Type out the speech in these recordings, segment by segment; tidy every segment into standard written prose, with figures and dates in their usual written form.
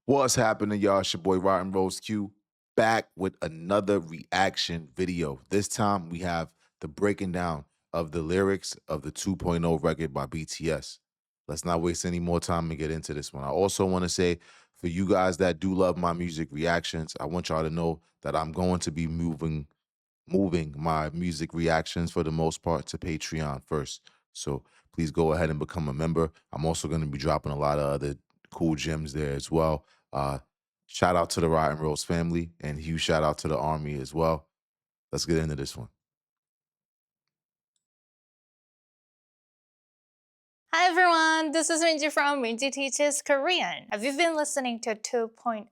What's happening, y'all? It's your boy RottenRoseQ back with another reaction video. This time we have the breaking down of the lyrics of the 2.0 record by BTS. Let's not waste any more time and get into this one. I also want to say for you guys that do love my music reactions, I want y'all to know that I'm going to be moving my music reactions for the most part to Patreon first. So please go ahead and become a member. I'm also going to be dropping a lot of other cool gems there as well. Uh, Shout out to the Rotten Rose family and huge shout out to the army as well. Let's get into this one. Hi everyone, this is Minji from Minji Teaches Korean. Have you been listening to 2.0?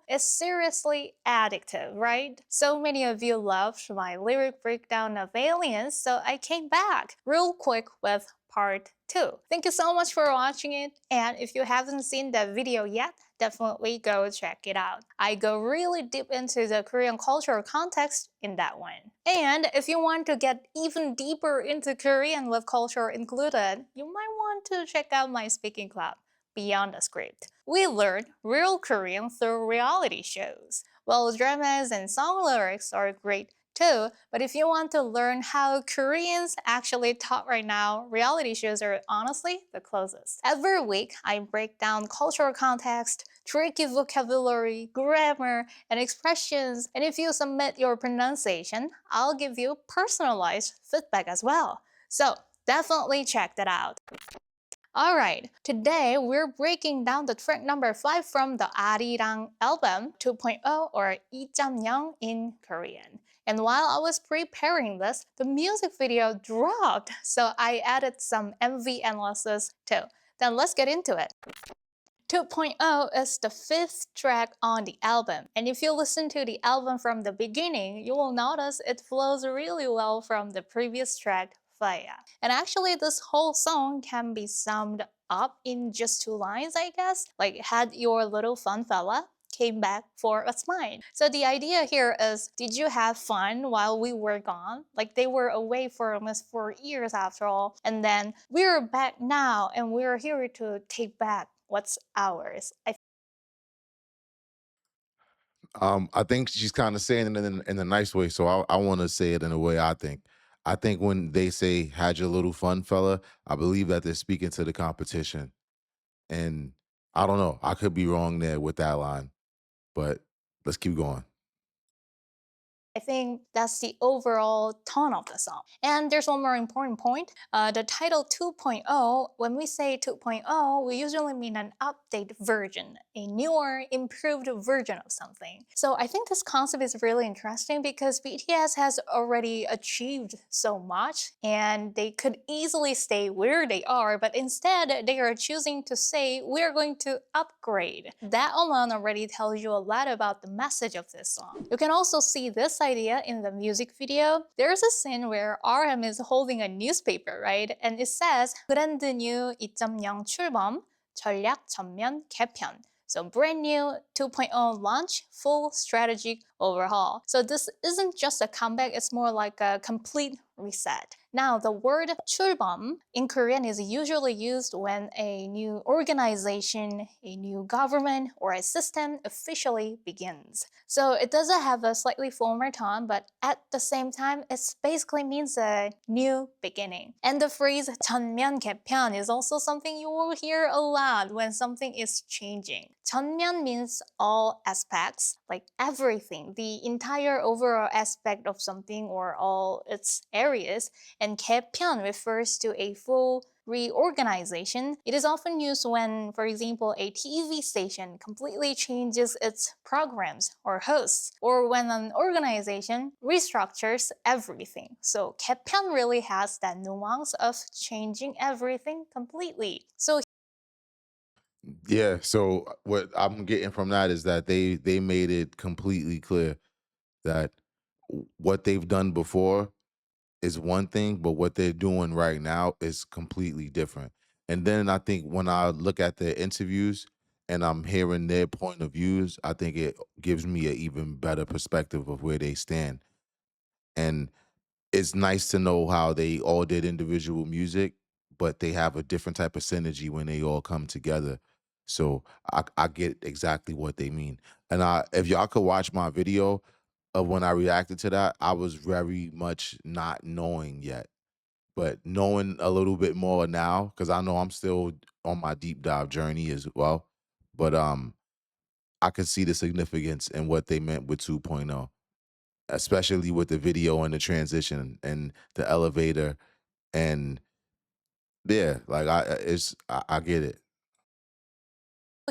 It's seriously addictive, right? So many of you loved my lyric breakdown of Aliens, so I came back real quick with part 2. Thank you so much for watching it, and if you haven't seen that video yet, definitely go check it out. I go really deep into the Korean cultural context in that one. And if you want to get even deeper into Korean with culture included, you might want to check out my speaking club, Beyond the Script. We learn real Korean through reality shows. Well, dramas and song lyrics are great too, but if you want to learn how Koreans actually talk right now, reality shows are honestly the closest. Every week, I break down cultural context, tricky vocabulary, grammar, and expressions, and if you submit your pronunciation, I'll give you personalized feedback as well. So definitely check that out. Alright, today we're breaking down the track number 5 from the 아리랑 album 2.0 or 2.0 in Korean. And while I was preparing this, the music video dropped, so I added some MV analysis too. Then let's get into it. 2.0 is the 5th track on the album, and if you listen to the album from the beginning, you will notice it flows really well from the previous track, Fire. And actually, this whole song can be summed up in just 2 lines, I guess, like had your little fun fella came back for what's mine. So the idea here is, did you have fun while we were gone? Like they were away for almost 4 years after all, and then we're back now and we're here to take back what's ours. I think she's kind of saying it in a nice way, so I want to say it in a way I think. I think when they say "had your little fun, fella," I believe that they're speaking to the competition, and I don't know. I could be wrong there with that line, but let's keep going. I think that's the overall tone of the song. And there's one more important point. The title 2.0, when we say 2.0, we usually mean an updated version, a newer, improved version of something. So I think this concept is really interesting because BTS has already achieved so much and they could easily stay where they are, but instead they are choosing to say we're going to upgrade. That alone already tells you a lot about the message of this song. You can also see this idea in the music video. There's a scene where RM is holding a newspaper, right? And it says 브랜드 뉴 2.0 출범, 전략 전면 개편. So brand new 2.0 launch, full strategic overhaul. So this isn't just a comeback, it's more like a complete reset. Now, the word 출범 in Korean is usually used when a new organization, a new government, or a system officially begins. So it doesn't have a slightly former tone, but at the same time, it basically means a new beginning. And the phrase 전면 개편 is also something you will hear a lot when something is changing. 전면 means all aspects, like everything, the entire overall aspect of something or all its areas. And 개편 refers to a full reorganization. It is often used when, for example, a TV station completely changes its programs or hosts, or when an organization restructures everything. So 개편 really has that nuance of changing everything completely. So Yeah, so what I'm getting from that is that they made it completely clear that what they've done before is one thing, but what they're doing right now is completely different. And then I think when I look at their interviews and I'm hearing their point of views, I think it gives me an even better perspective of where they stand. And it's nice to know how they all did individual music, but they have a different type of synergy when they all come together. So I get exactly what they mean. And if y'all could watch my video of when I reacted to that, I was very much not knowing yet, but knowing a little bit more now because I know I'm still on my deep dive journey as well. But I could see the significance in what they meant with 2.0, especially with the video and the transition and the elevator and yeah, like I get it.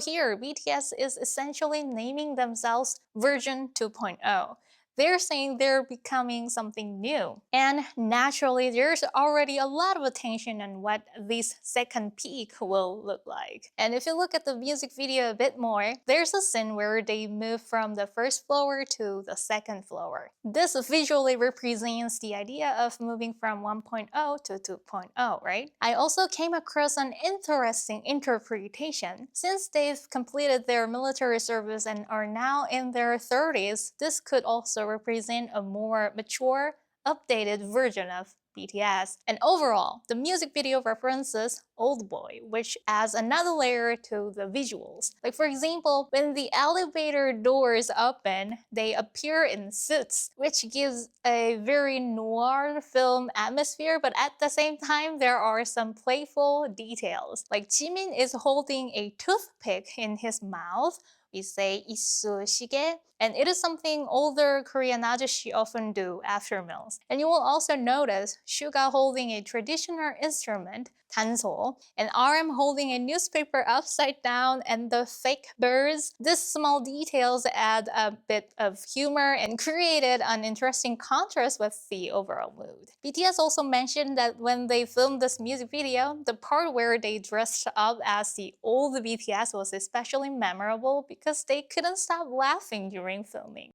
Here, BTS is essentially naming themselves version 2.0. They're saying they're becoming something new. And naturally, there's already a lot of attention on what this second peak will look like. And if you look at the music video a bit more, there's a scene where they move from the first floor to the second floor. This visually represents the idea of moving from 1.0 to 2.0, right? I also came across an interesting interpretation. Since they've completed their military service and are now in their 30s, this could also represent a more mature, updated version of BTS. And overall, the music video references Old Boy, which adds another layer to the visuals. Like for example, when the elevator doors open, they appear in suits, which gives a very noir film atmosphere, but at the same time, there are some playful details. Like Jimin is holding a toothpick in his mouth. We say 이쑤시개, and it is something older Korean ajushi often do after meals. And you will also notice Suga holding a traditional instrument, 단소, and RM holding a newspaper upside down, and the fake birds. These small details add a bit of humor and created an interesting contrast with the overall mood. BTS also mentioned that when they filmed this music video, the part where they dressed up as the old BTS was especially memorable because they couldn't stop laughing during filming.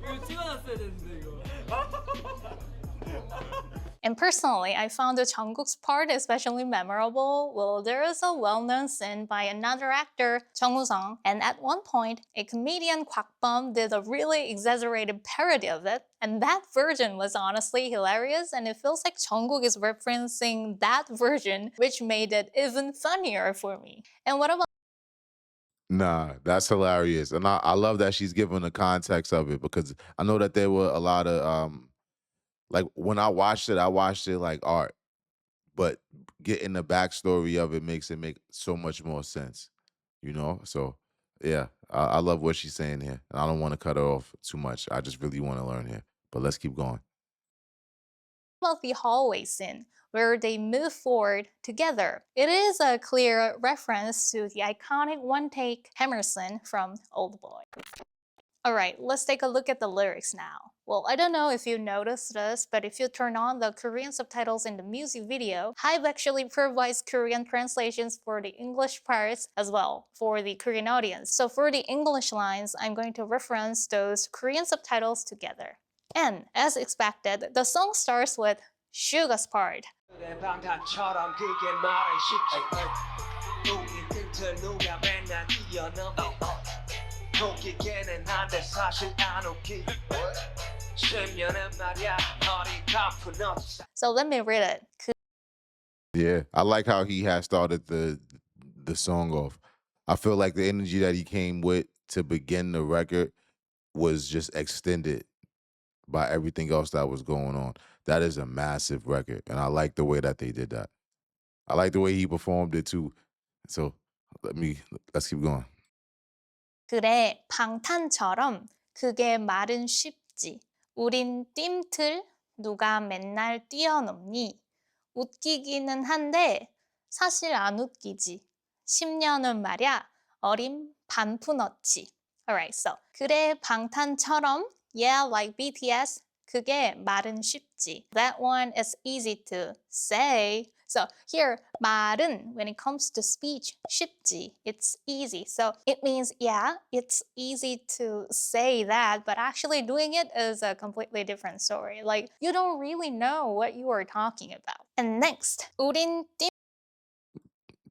이거 찍어놨어야 되는데 이거. And personally, I found the Jungkook's part especially memorable. Well, there is a well-known scene by another actor, Jung Woo-sung, and at one point, a comedian Kwak Bum did a really exaggerated parody of it, and that version was honestly hilarious, and it feels like Jungkook is referencing that version, which made it even funnier for me. And what about Nah, that's hilarious. And I love that she's given the context of it because I know that there were a lot of like when I watched it like art, but getting the backstory of it makes it make so much more sense, you know? So yeah, I love what she's saying here. And I don't want to cut her off too much. I just really want to learn here. But let's keep going. the hallway scene, where they move forward together? It is a clear reference to the iconic one-take hammer scene from Old Boy. Alright, let's take a look at the lyrics now. Well, I don't know if you noticed this, but if you turn on the Korean subtitles in the music video, Hybe actually provides Korean translations for the English parts as well for the Korean audience. So for the English lines, I'm going to reference those Korean subtitles together. And as expected, the song starts with Suga's part. 내 방탄처럼 그게 말은 쉽지. 우리 틈틀 누가 맨날 뛰어넘어. 웃기게는 한데 사실 안 웃기. 쉬면은 말야 허리 가쁜 없어. So let me read it. Yeah. I like how he has started the song off. I feel like the energy that he came with to begin the record was just extended by everything else that was going on. That is a massive record. And I like the way that they did that. I like the way he performed it too. So let's keep going. 그래, 방탄처럼 그게 말은 쉽지. 우린 뜀틀 누가 맨날 뛰어넘니? 웃기기는 한데 사실 안 웃기지. 10년은 말야 어림 반푼어치. Alright, so 그래 방탄처럼 yeah like BTS 그게 말은 쉽지. That one is easy to say. So here, 말은, when it comes to speech, 쉽지, it's easy. So it means, yeah, it's easy to say that, but actually doing it is a completely different story. Like, you don't really know what you are talking about. And next, 우린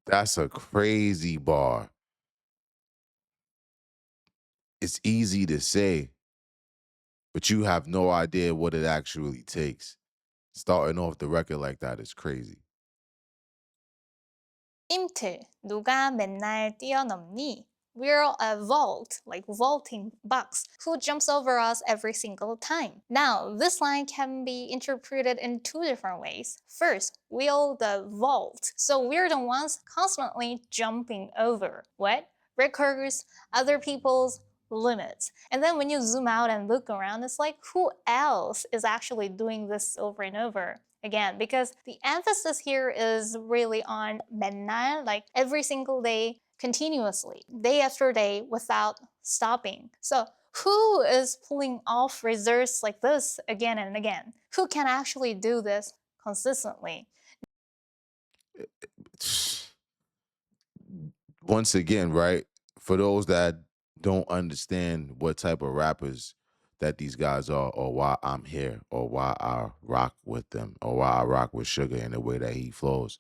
That's a crazy bar. It's easy to say, but you have no idea what it actually takes. Starting off the record like that is crazy. 임트, 누가 맨날 뛰어넘니? We're a vault, like vaulting box, who jumps over us every single time. Now, this line can be interpreted in two different ways. First, we're the vault, so we're the ones constantly jumping over what? Records, other people's limits. And then when you zoom out and look around, it's like who else is actually doing this over and over? Again, because the emphasis here is really on 맨날, like every single day, continuously, day after day, without stopping. So who is pulling off reserves like this again and again? Who can actually do this consistently? Once again, right? For those that don't understand what type of rappers that these guys are, or why I'm here, or why I rock with them, or why I rock with Suga in the way that he flows,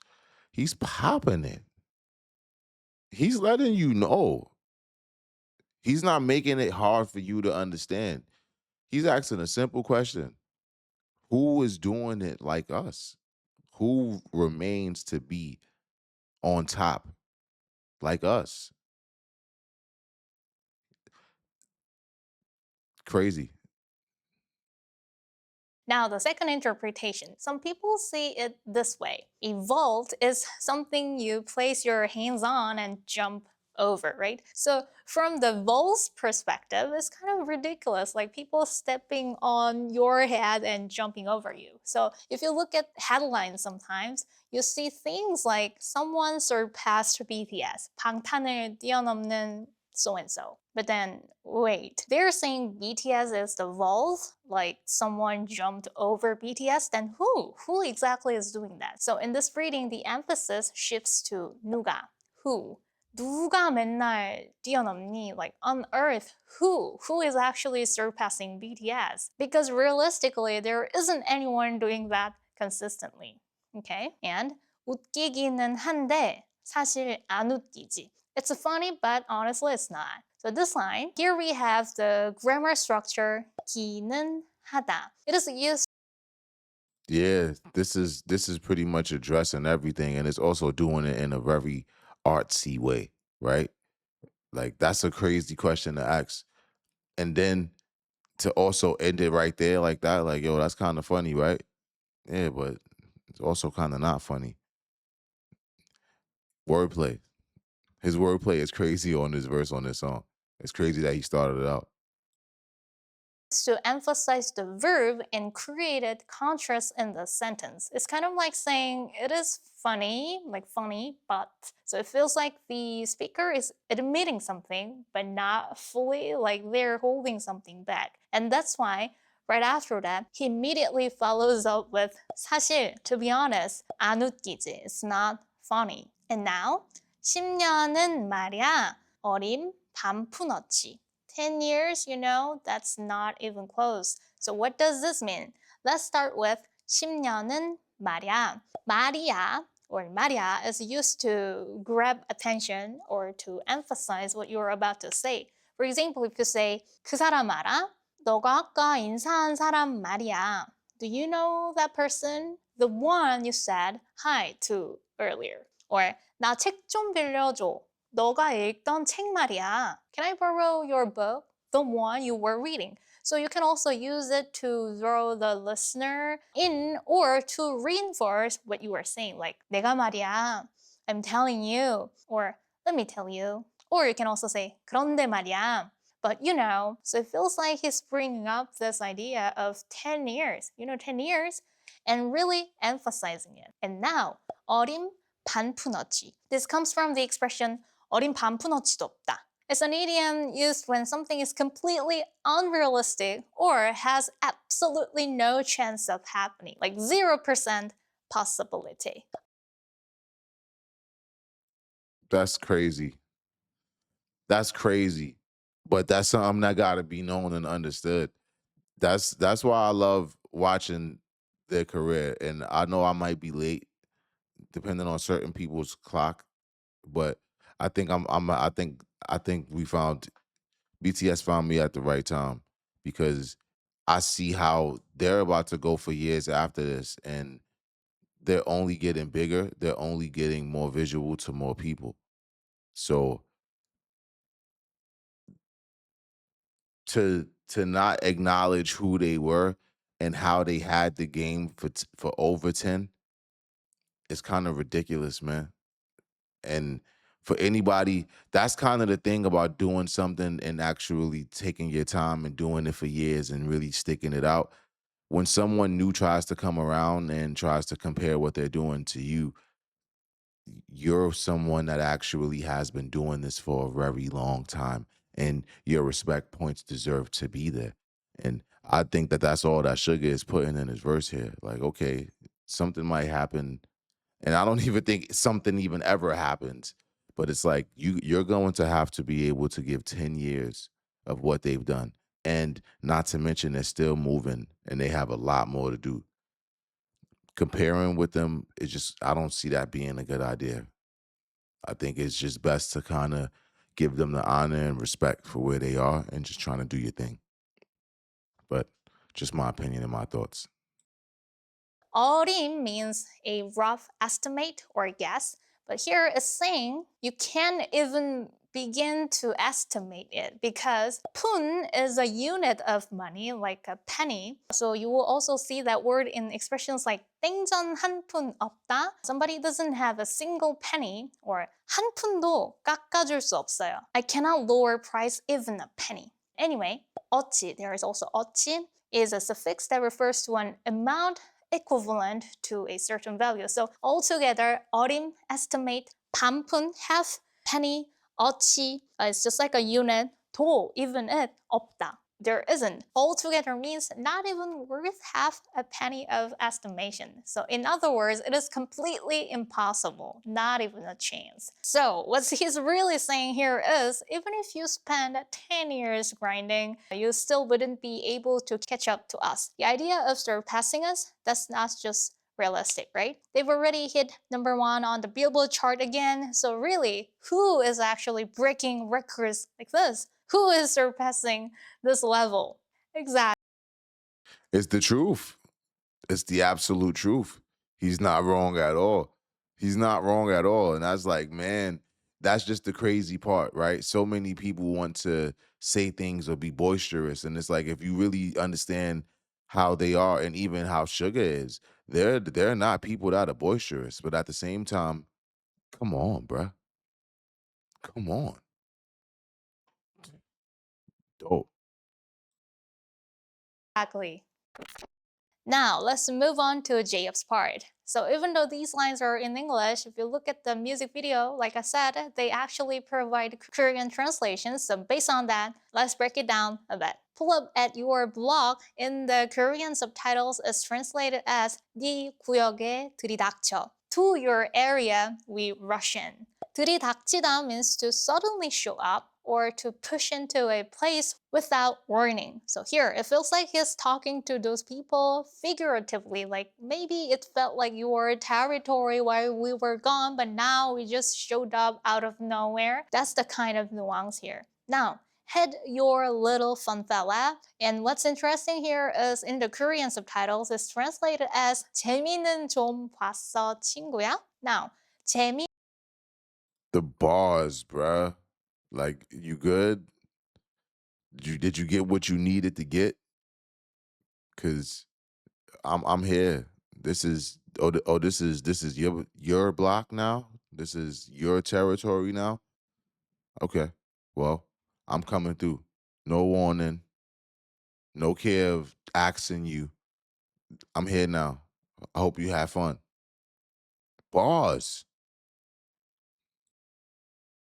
he's popping it. He's letting you know. He's not making it hard for you to understand. He's asking a simple question. Who is doing it like us? Who remains to be on top like us? Crazy. Now, the second interpretation, some people see it this way. A vault is something you place your hands on and jump over, right? So from the vault's perspective, it's kind of ridiculous, like people stepping on your head and jumping over you. So if you look at headlines sometimes, you see things like someone surpassed BTS, 방탄을 뛰어넘는 so and so. But then, wait, they're saying BTS is the vault? Like someone jumped over BTS? Then who? Who exactly is doing that? So in this reading, the emphasis shifts to 누가, who. 누가 맨날 뛰어넘니? Like on earth, who? Who is actually surpassing BTS? Because realistically, there isn't anyone doing that consistently. Okay? And 웃기기는 한데 사실 안 웃기지. It's funny, but honestly, it's not. So this line, here we have the grammar structure 기는 하다. It is used. Yeah, this is pretty much addressing everything, and it's also doing it in a very artsy way, right? Like that's a crazy question to ask. And then to also end it right there like that, like, yo, that's kind of funny, right? Yeah, but it's also kind of not funny. Wordplay. His wordplay is crazy on this verse on this song. It's crazy that he started it out. To emphasize the verb and created contrast in the sentence. It's kind of like saying it is funny, like funny, but. So it feels like the speaker is admitting something, but not fully, like they're holding something back. And that's why right after that, he immediately follows up with 사실, to be honest, 안 웃기지. It's not funny. And now, 10년은 말이야, 어림 반푼어치. 10 years, that's not even close. So what does this mean? Let's start with 10년은 말이야. 말이야 or 말이야 is used to grab attention or to emphasize what you're about to say. For example, if you say 그 사람 알아? 너가 아까 인사한 사람 말이야. Do you know that person? The one you said hi to earlier. Or 나 책 좀 빌려줘. 너가 읽던 책 말이야. Can I borrow your book? The one you were reading. So you can also use it to draw the listener in or to reinforce what you were saying. Like 내가 말이야. I'm telling you. Or let me tell you. Or you can also say 그런데 말이야. But so it feels like he's bringing up this idea of 10 years. 10 years and really emphasizing it. And now 어림 반푼어치. This comes from the expression 어린 반푼어치도 없다. It's an idiom used when something is completely unrealistic or has absolutely no chance of happening, like 0% possibility. That's crazy. That's crazy. But that's something that gotta be known and understood. That's why I love watching their career. And I know I might be late, depending on certain people's clock, but I think we found BTS found me at the right time because I see how they're about to go for years after this, and they're only getting bigger. They're only getting more visual to more people. So to not acknowledge who they were and how they had the game for over 10 is kind of ridiculous, man. And for anybody, that's kind of the thing about doing something and actually taking your time and doing it for years and really sticking it out. When someone new tries to come around and tries to compare what they're doing to you, you're someone that actually has been doing this for a very long time, and your respect points deserve to be there. And I think that that's all that Sugar is putting in his verse here. Like, okay, something might happen, and I don't even think something even ever happens, but it's like you're going to have to be able to give 10 years of what they've done. And not to mention they're still moving and they have a lot more to do. Comparing with them, it's just I don't see that being a good idea. I think it's just best to kind of give them the honor and respect for where they are and just trying to do your thing. But just my opinion and my thoughts. 어림 means a rough estimate or guess, but here it's saying you can't even begin to estimate it because 푼 is a unit of money, like a penny. So you will also see that word in expressions like 땡전 한 푼 없다. Somebody doesn't have a single penny, or 한 푼도 깎아줄 수 없어요. I cannot lower price even a penny. Anyway, 어치, there is also 어치, is a suffix that refers to an amount equivalent to a certain value. So altogether, 어림, estimate, 반푼, half, penny, 어치, it's just like a unit. 도, even it, 없다. There isn't. Altogether means not even worth half a penny of estimation. So in other words, it is completely impossible, not even a chance. So what he's really saying here is, even if you spend 10 years grinding, you still wouldn't be able to catch up to us. The idea of surpassing us, that's not just realistic, right? They've already hit #1 on the Billboard chart again. So really, who is actually breaking records like this? Who is surpassing this level? Exactly. It's the truth. It's the absolute truth. He's not wrong at all. He's not wrong at all. And that's like, man, that's just the crazy part, right? So many people want to say things or be boisterous. And it's like if you really understand how they are and even how Sugar is, they're not people that are boisterous. But at the same time, come on, bruh. Come on. Dope. Exactly. Now, let's move on to J-Up's part. So even though these lines are in English, if you look at the music video, like I said, they actually provide Korean translations. So based on that, let's break it down a bit. Pull up at your blog. In the Korean subtitles, it's translated as 네 구역에 들이닥쳐. To your area, we rush in. 들이닥치다 means to suddenly show up or to push into a place without warning. So here, it feels like he's talking to those people figuratively, like maybe it felt like your territory while we were gone, but now we just showed up out of nowhere. That's the kind of nuance here. Now, head your little fun fella. And what's interesting here is in the Korean subtitles, it's translated as 재미는 좀 봤어, 친구야? Now, 재미 The bars, bruh. Like, you good? Did you get what you needed to get? Cause I'm here. This is this is your block now. This is your territory now. Okay. Well, I'm coming through. No warning. No care of asking you. I'm here now. I hope you have fun. Bars.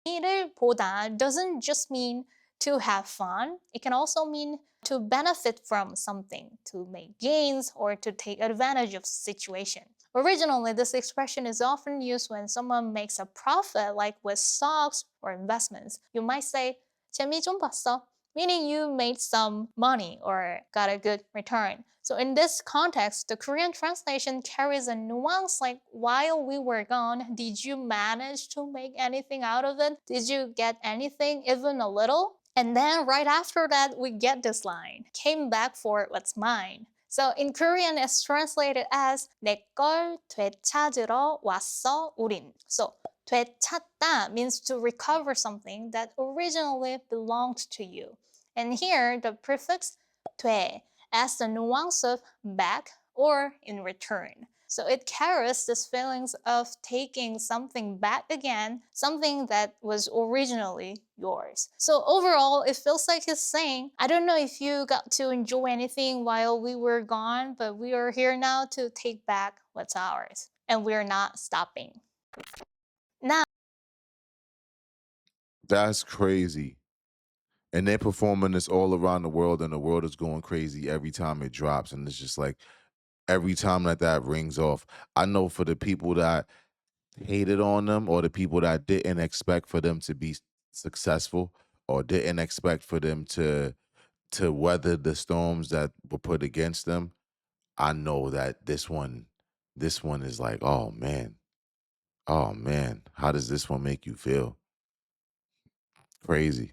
를 보다 doesn't just mean to have fun. It can also mean to benefit from something, to make gains, or to take advantage of situation. Originally, this expression is often used when someone makes a profit, like with stocks or investments. You might say, 재미 좀 봤어, meaning you made some money or got a good return. So in this context, the Korean translation carries a nuance like, while we were gone, did you manage to make anything out of it? Did you get anything, even a little? And then right after that, we get this line, came back for what's mine. So in Korean, it's translated as 내 걸 되찾으러 왔어, 우린. So 되찾다 means to recover something that originally belonged to you. And here, the prefix 돼 as the nuance of back or in return. So it carries this feelings of taking something back again, something that was originally yours. So overall, it feels like he's saying, I don't know if you got to enjoy anything while we were gone, but we are here now to take back what's ours. And we're not stopping. Now, That's crazy. And they're performing this all around the world, and the world is going crazy every time it drops. And it's just like every time that rings off. I know for the people that hated on them, or the people that didn't expect for them to be successful, or didn't expect for them to weather the storms that were put against them, I know that this one is like, oh man, how does this one make you feel? Crazy.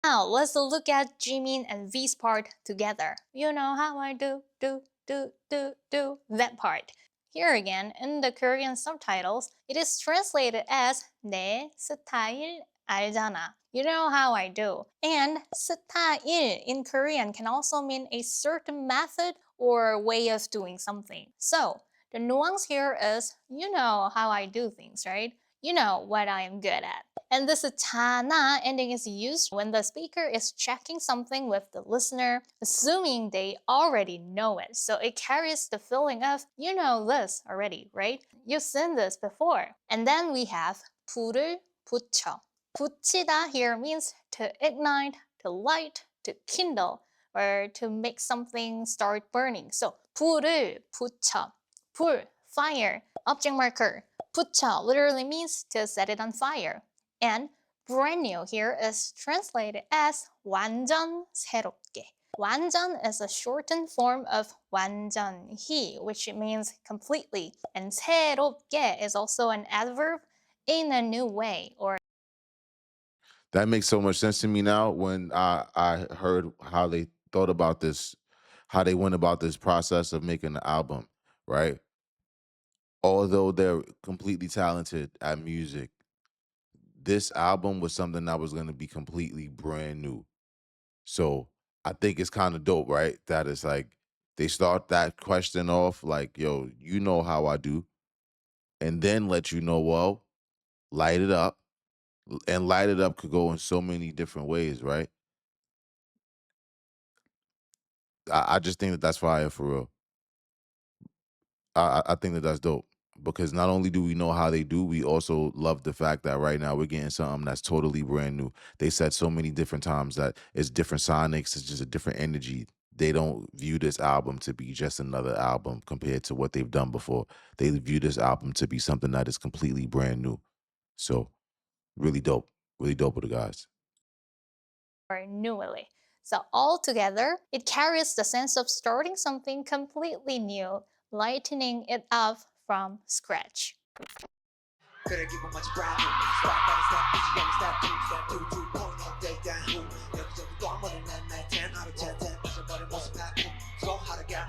Now, let's look at Jimin and V's part together. You know how I do, that part. Here again, in the Korean subtitles, it is translated as 내 스타일 알잖아. You know how I do. And 스타일 in Korean can also mean a certain method or way of doing something. So, the nuance here is, you know how I do things, right? You know what I am good at. And this 잖아 ending is used when the speaker is checking something with the listener, assuming they already know it. So it carries the feeling of, you know this already, right? You've seen this before. And then we have 불을 붙여. 붙이다 here means to ignite, to light, to kindle, or to make something start burning. So 불을 붙여. 불, fire, object marker. 붙여 literally means to set it on fire. And brand new here is translated as 완전 새롭게. 완전 is a shortened form of 완전히, which means completely. And 새롭게 is also an adverb, in a new way, or That makes so much sense to me now when I heard how they thought about this, how they went about this process of making the album, right? Although they're completely talented at music, this album was something that was going to be completely brand new. So I think it's kind of dope, right? That it's like they start that question off like, yo, you know how I do, and then let you know, well, light it up. And light it up could go in so many different ways, right? I just think that that's fire for real. I think that that's dope because not only do we know how they do, we also love the fact that right now we're getting something that's totally brand new. They said so many different times that it's different sonics, it's just a different energy. They don't view this album to be just another album compared to what they've done before. They view this album to be something that is completely brand new. So really dope, really dope with the guys. newly. So altogether, it carries the sense of starting something completely new, lightening it up from scratch. 그래 기분 마치 brand new Start by the step 부지런히 step 2 step 2 2.0 breakdown 후 여기저기 또 한 번에 내 10 out of 10 10 빠져버린 모습 바꿈 So how to get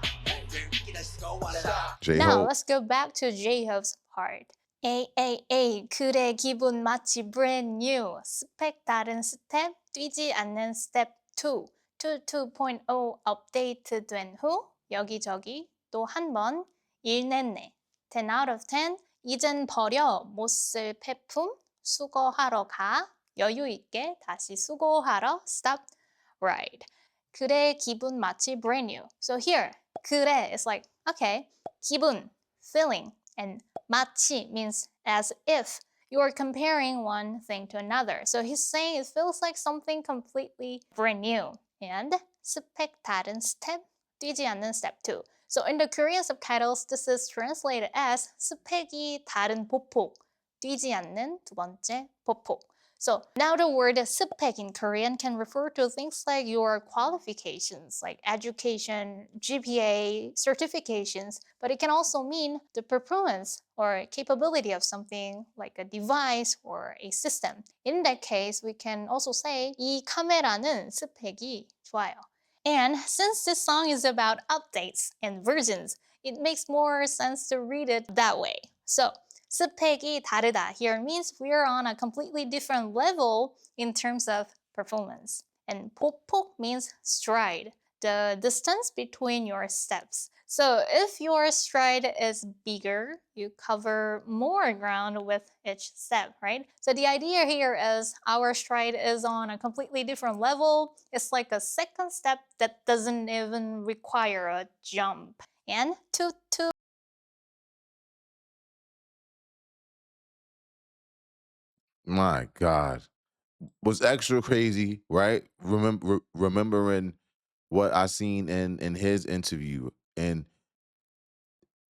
let's go on stop Now J-Hope. let's go back to J-Hope's part. A 그래 기분 마치 brand new 스펙 다른 스텝 뛰지 않는 스텝 2 2.0 업데이트 된 후 여기저기 또 한 번 일 냈네 10 out of 10 이젠 버려 못 쓸 폐품 수거하러 가 여유 있게 다시 수고하러 stop right 그래 기분 마치 brand new so here 그래 is like okay 기분 feeling and 마치 means as if you are comparing one thing to another. So he's saying it feels like something completely brand new. And 스펙 다른 step, 뛰지 않는 step 2. So in the Korean subtitles, this is translated as 스펙이 다른 보폭, 뛰지 않는 두 번째 보폭. So now the word spec in Korean can refer to things like your qualifications, like education, GPA, certifications, but it can also mean the performance or capability of something like a device or a system. In that case, we can also say 이 카메라는 스펙이 좋아요. And since this song is about updates and versions, it makes more sense to read it that way. So, 스펙이 다르다 here means we're on a completely different level in terms of performance. And 보폭 means stride, the distance between your steps. So if your stride is bigger, you cover more ground with each step, right? So the idea here is our stride is on a completely different level. It's like a second step that doesn't even require a jump. And to My God. Was extra crazy, right? Remembering what I seen in his interview, and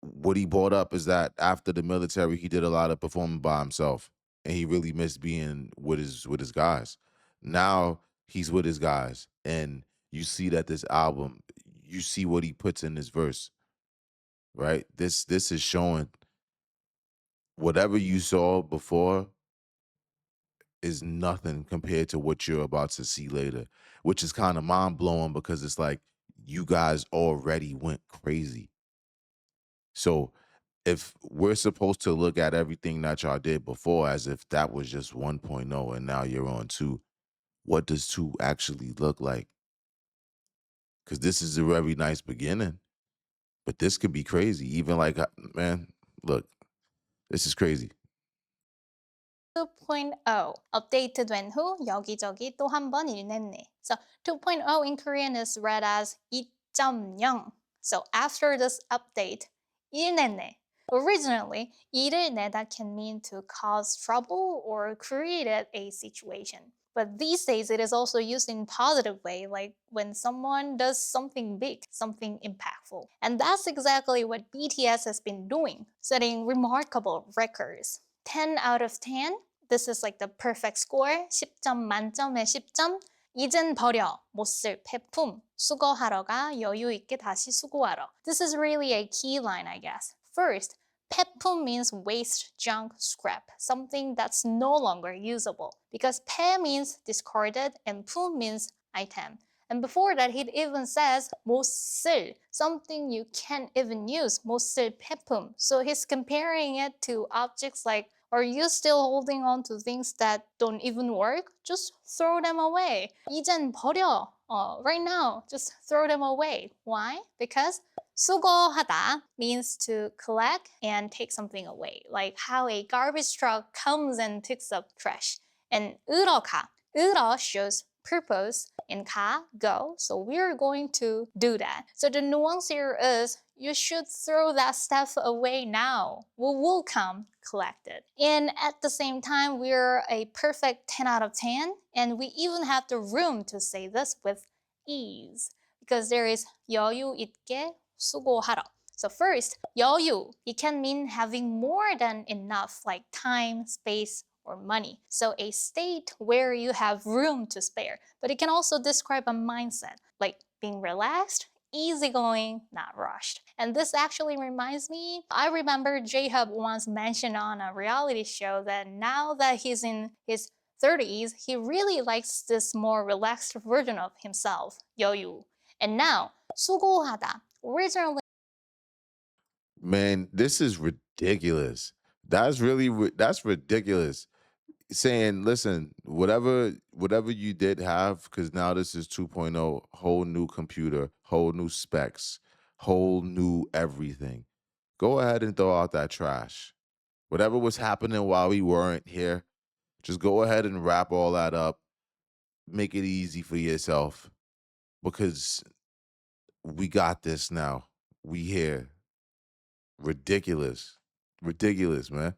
what he brought up is that after the military he did a lot of performing by himself, and he really missed being with his guys. Now he's with his guys, and you see that this album, you see what he puts in this verse, right? This is showing whatever you saw before is nothing compared to what you're about to see later, which is kind of mind blowing because it's like you guys already went crazy. So if we're supposed to look at everything that y'all did before as if that was just 1.0 and now you're on 2, what does 2 actually look like? Because this is a very nice beginning, but this could be crazy. Even like, man, look, this is crazy. 2.0 업데이트된 후 여기저기 또 한 번 일냈네. So 2.0 in Korean is read as 2.0. So after this update, 일냈네. Originally, 일을 내다 can mean to cause trouble or create a situation. But these days, it is also used in positive way, like when someone does something big, something impactful. And that's exactly what BTS has been doing, setting remarkable records. 10 out of 10, this is like the perfect score. 10점 만점에 10점. 이젠 버려 못 쓸 폐품 수거하러 가 여유 있게 다시 수고하러. This is really a key line, I guess. First, 폐품 means waste, junk, scrap, something that's no longer usable. Because 폐 means discarded and 품 means item. And before that, he even says 못 쓸, something you can't even use, 못 쓸 폐품. So he's comparing it to objects like, are you still holding on to things that don't even work? Just throw them away. 이젠 버려. Right now, just throw them away. Why? Because 수거하다 means to collect and take something away, like how a garbage truck comes and picks up trash. And 으러 가. 으러 shows purpose and 가, go. So we're going to do that. So the nuance here is you should throw that stuff away now. We will come collect it. And at the same time, we're a perfect 10 out of 10. And we even have the room to say this with ease. Because there is 여유 있게 수고하러. So first, 여유, it can mean having more than enough, like time, space, or money. So a state where you have room to spare. But it can also describe a mindset, like being relaxed, easygoing, not rushed. And this actually reminds me, I remember J-Hub once mentioned on a reality show that now that he's in his 30s, he really likes this more relaxed version of himself, 여유. And now, 수고하다, originally Man, this is ridiculous. That's ridiculous. Saying, listen, whatever you did have, because now this is 2.0, whole new computer, whole new specs, whole new everything. Go ahead and throw out that trash. Whatever was happening while we weren't here, just go ahead and wrap all that up. Make it easy for yourself, because we got this now. We here. Ridiculous. Ridiculous, man.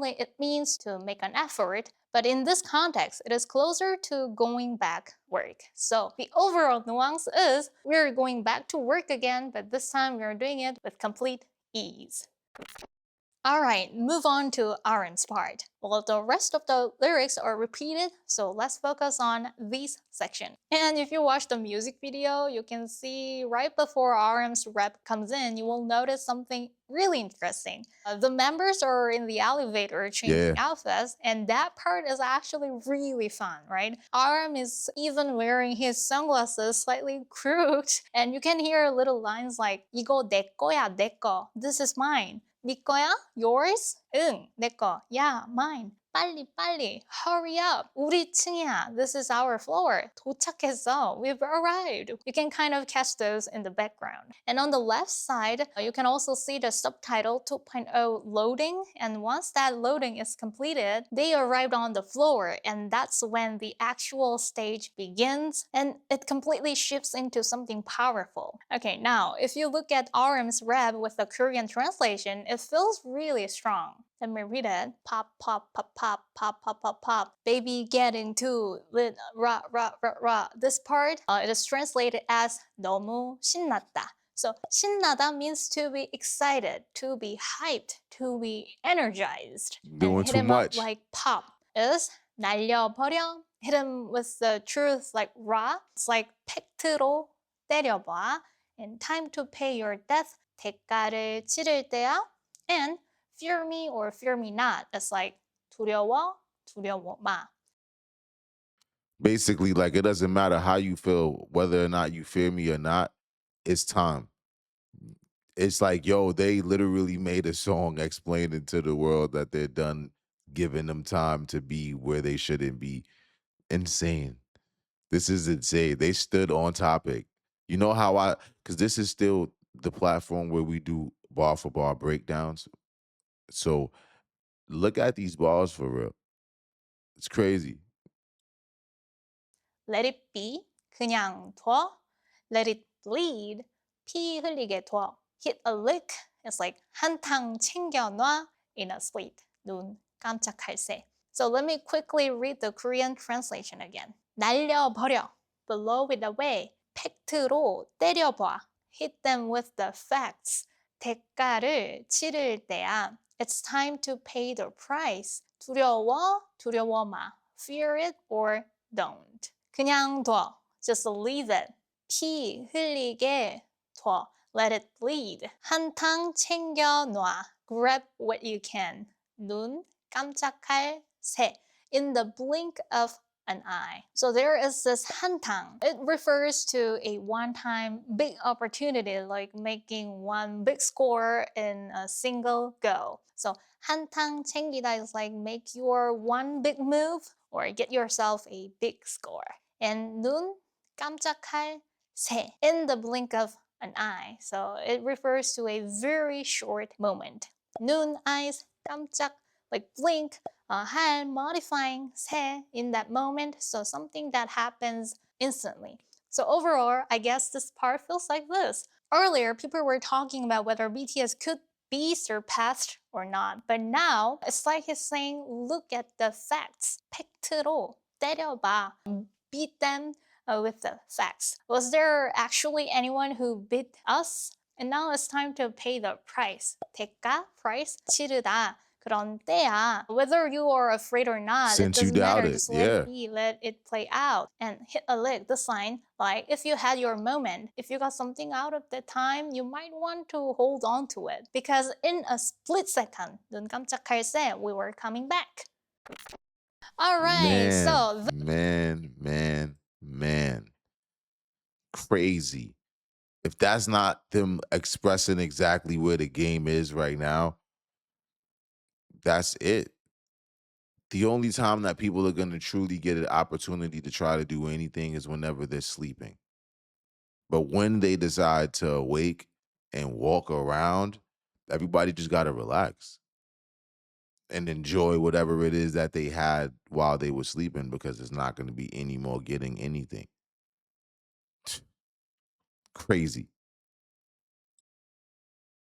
it means to make an effort, but in this context, it is closer to going back work. So the overall nuance is we're going back to work again, but this time we're doing it with complete ease. All right, move on to Aaron's part. Well, the rest of the lyrics are repeated, so let's focus on this section. And if you watch the music video, you can see right before Aaron's rap comes in, you will notice something really interesting. The members are in the elevator changing outfits, and that part is actually really fun, right? Aram is even wearing his sunglasses slightly crooked, and you can hear little lines like 이거 내 거야, 내 거. This is mine. 네 거야? Yours? 응, 내 거. Yeah, mine. 빨리 빨리. Hurry up. 우리 층이야. This is our floor. 도착했어. We've arrived. You can kind of catch those in the background. And on the left side, you can also see the subtitle 2.0 loading. And once that loading is completed, they arrived on the floor. And that's when the actual stage begins. And it completely shifts into something powerful. Okay, now, if you look at RM's rap with the Korean translation, it feels really strong. Let me read it. Pop, pop, pop, pop, pop, pop, pop, pop. Baby, get into lit, ra, ra, ra, ra. This part, it is translated as 너무 신났다. So, 신나다 means to be excited, to be hyped, to be energized. Doing and hit too him much. up like pop is 날려버려. Hit him with the truth like ra. It's like 팩트로 때려봐. And time to pay your debt. 대가를 치를 때야. And fear me or fear me not. It's like 두려워, 두려워 마. Basically, like it doesn't matter how you feel, whether or not you fear me or not, it's time. It's like, yo, they literally made a song explaining to the world that they're done giving them time to be where they shouldn't be. Insane. This is insane. They stood on topic. You know how because this is still the platform where we do bar for bar breakdowns. So look at these bars for real. It's crazy. Let it be, 그냥 둬. Let it bleed, 피 흘리게 둬. Hit a lick, it's like 한탕 챙겨놔. In a sleep, 눈 깜짝할 새. So let me quickly read the Korean translation again. 날려버려, blow it away. 팩트로 때려봐. Hit them with the facts. 대가를 치를 때야. It's time to pay the price. 두려워, 두려워 마. Fear it or don't. 그냥 둬. Just leave it. 피 흘리게 둬. Let it bleed. 한탕 챙겨놔. Grab what you can. 눈 깜짝할 새. In the blink of an eye. So there is this 한탕. It refers to a one-time big opportunity, like making one big score in a single go. So 한탕 챙기다 is like make your one big move or get yourself a big score. And 눈 깜짝할 새. In the blink of an eye. So it refers to a very short moment. 눈, eyes, 깜짝, like blink, 할, modifying, 새, in that moment. So something that happens instantly. So overall, I guess this part feels like this. Earlier, people were talking about whether BTS could be surpassed or not. But now, it's like he's saying, look at the facts. 팩트로 때려봐. Beat them with the facts. Was there actually anyone who beat us? And now it's time to pay the price. 대가, price, 치르다. 그런 때야. Whether you are afraid or not, Since it you doesn't doubt matter. it, Just let it be, let it play out. And hit a lick, the sign. Like if you had your moment, if you got something out of the time, you might want to hold on to it. Because in a split second, 눈 깜짝할 새, we were coming back. All right, so man. Crazy. If that's not them expressing exactly where the game is right now, that's it. The only time that people are going to truly get an opportunity to try to do anything is whenever they're sleeping. But when they decide to awake and walk around, everybody just got to relax and enjoy whatever it is that they had while they were sleeping, because it's not going to be any more getting anything. Crazy.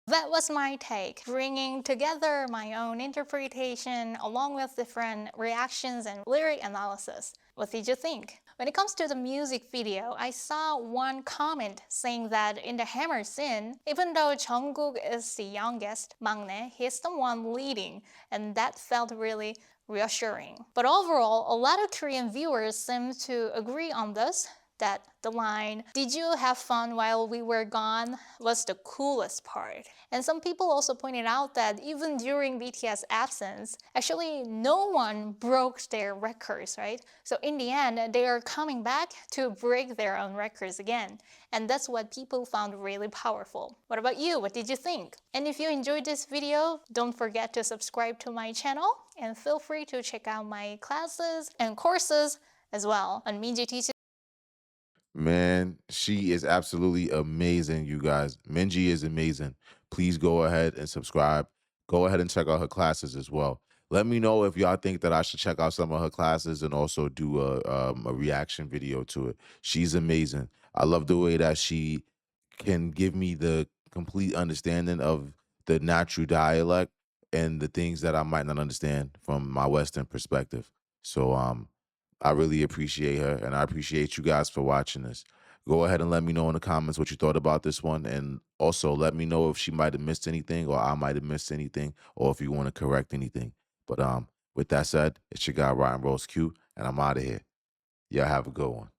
That was my take, bringing together my own interpretation along with different reactions and lyric analysis. What did you think? When it comes to the music video, I saw one comment saying that in the Hammer scene, even though Jungkook is the youngest, 막내, he's the one leading, and that felt really reassuring. But overall, a lot of Korean viewers seem to agree on this, that the line, "Did you have fun while we were gone?" was the coolest part. And some people also pointed out that even during BTS absence, actually no one broke their records, right? So in the end, they are coming back to break their own records again. And that's what people found really powerful. What about you? What did you think? And if you enjoyed this video, don't forget to subscribe to my channel and feel free to check out my classes and courses as well on Minji Teaches. Man, she is absolutely amazing, you guys. Minji is amazing. Please go ahead and subscribe. Go ahead and check out her classes as well. Let me know if y'all think that I should check out some of her classes and also do a reaction video to it. She's amazing. I love the way that she can give me the complete understanding of the natural dialect and the things that I might not understand from my Western perspective. So I really appreciate her, and I appreciate you guys for watching this. Go ahead and let me know in the comments what you thought about this one, and also let me know if she might have missed anything or I might have missed anything, or if you want to correct anything. But with that said, it's your guy RottenRoseQ, and I'm out of here. Y'all have a good one.